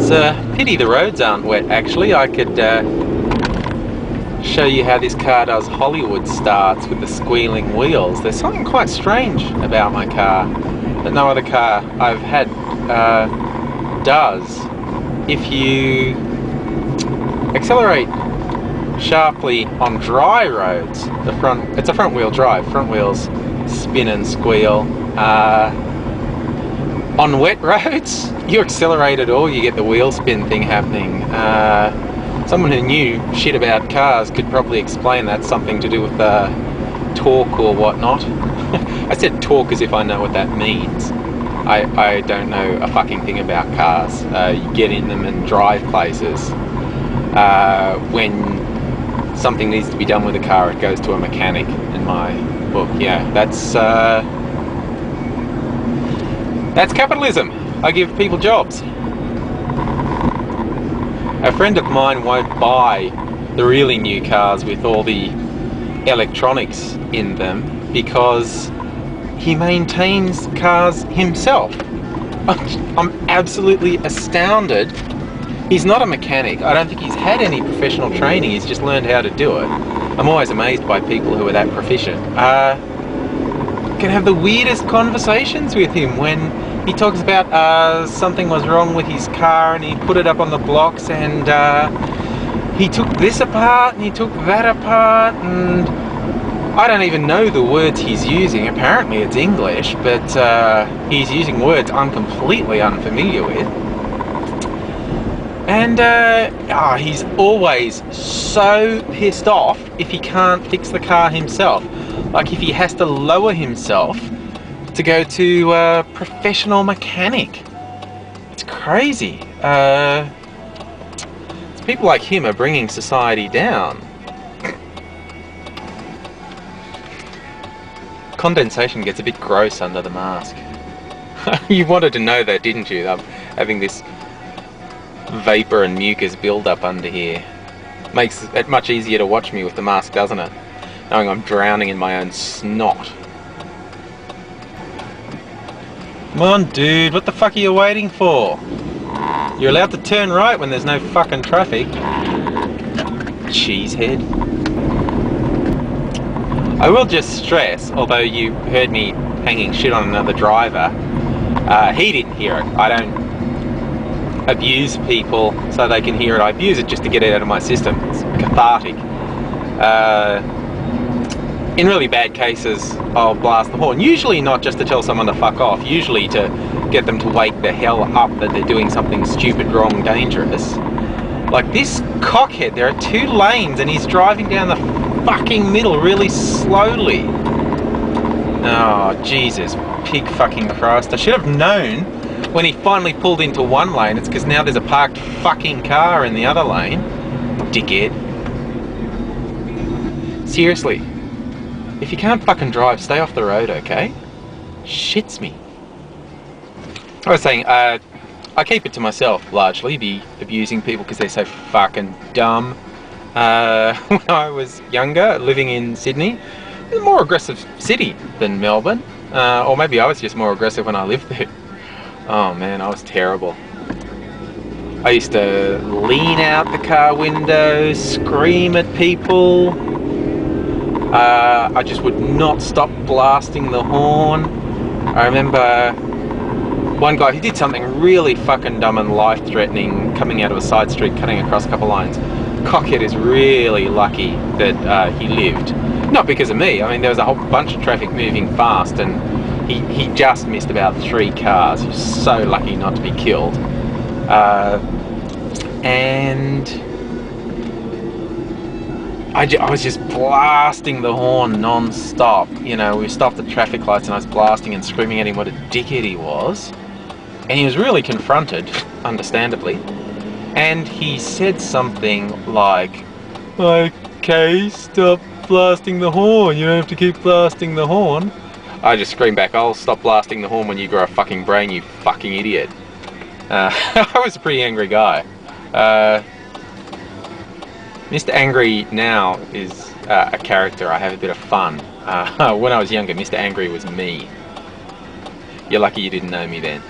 It's a pity the roads aren't wet, actually. I could show you how this car does Hollywood starts with the squealing wheels. There's something quite strange about my car that no other car I've had does. If you accelerate sharply on dry roads, it's a front wheel drive, front wheels spin and squeal. On wet roads, you accelerate at all, you get the wheel spin thing happening. Someone who knew shit about cars could probably explain that's something to do with torque or whatnot. I said torque as if I know what that means. I don't know a fucking thing about cars. You get in them and drive places. When something needs to be done with a car, it goes to a mechanic in my book. Yeah, that's capitalism. I give people jobs. A friend of mine won't buy the really new cars with all the electronics in them because he maintains cars himself. I'm absolutely astounded. He's not a mechanic. I don't think he's had any professional training. He's just learned how to do it. I'm always amazed by people who are that proficient. Can have the weirdest conversations with him when he talks about something was wrong with his car and he put it up on the blocks and he took this apart and he took that apart, and I don't even know the words he's using. Apparently it's English, but he's using words I'm completely unfamiliar with. And he's always so pissed off if he can't fix the car himself. Like if he has to lower himself to go to a professional mechanic. It's crazy. It's people like him are bringing society down. Condensation gets a bit gross under the mask. You wanted to know that, didn't you? I'm having this vapor and mucus build up under here. Makes it much easier to watch me with the mask, doesn't it? Knowing I'm drowning in my own snot. Come on, dude, what the fuck are you waiting for? You're allowed to turn right when there's no fucking traffic. Cheesehead. I will just stress, although you heard me hanging shit on another driver, he didn't hear it. I don't abuse people so they can hear it. I abuse it just to get it out of my system. It's cathartic. In really bad cases, I'll blast the horn. Usually not just to tell someone to fuck off, usually to get them to wake the hell up that they're doing something stupid, wrong, dangerous. Like this cockhead, there are 2 lanes and he's driving down the fucking middle really slowly. Oh, Jesus, pig fucking Christ. I should have known when he finally pulled into one lane, it's because now there's a parked fucking car in the other lane. Dickhead. Seriously. If you can't fucking drive, stay off the road, okay? Shits me. I was saying, I keep it to myself, largely, the abusing people because they're so fucking dumb. When I was younger, living in Sydney, it's a more aggressive city than Melbourne. Or maybe I was just more aggressive when I lived there. Oh man, I was terrible. I used to lean out the car window, scream at people. I just would not stop blasting the horn. I remember one guy who did something really fucking dumb and life-threatening, coming out of a side street, cutting across a couple lines. Cockhead is really lucky that he lived. Not because of me. I mean, there was a whole bunch of traffic moving fast and he just missed about 3 cars. He was so lucky not to be killed. And I was just blasting the horn non-stop. You know, we stopped at traffic lights and I was blasting and screaming at him what a dickhead he was. And he was really confronted, understandably. And he said something like, "Okay, stop blasting the horn. You don't have to keep blasting the horn." I just screamed back, "I'll stop blasting the horn when you grow a fucking brain, you fucking idiot." I was a pretty angry guy. Mr. Angry now is a character. I have a bit of fun. When I was younger, Mr. Angry was me. You're lucky you didn't know me then.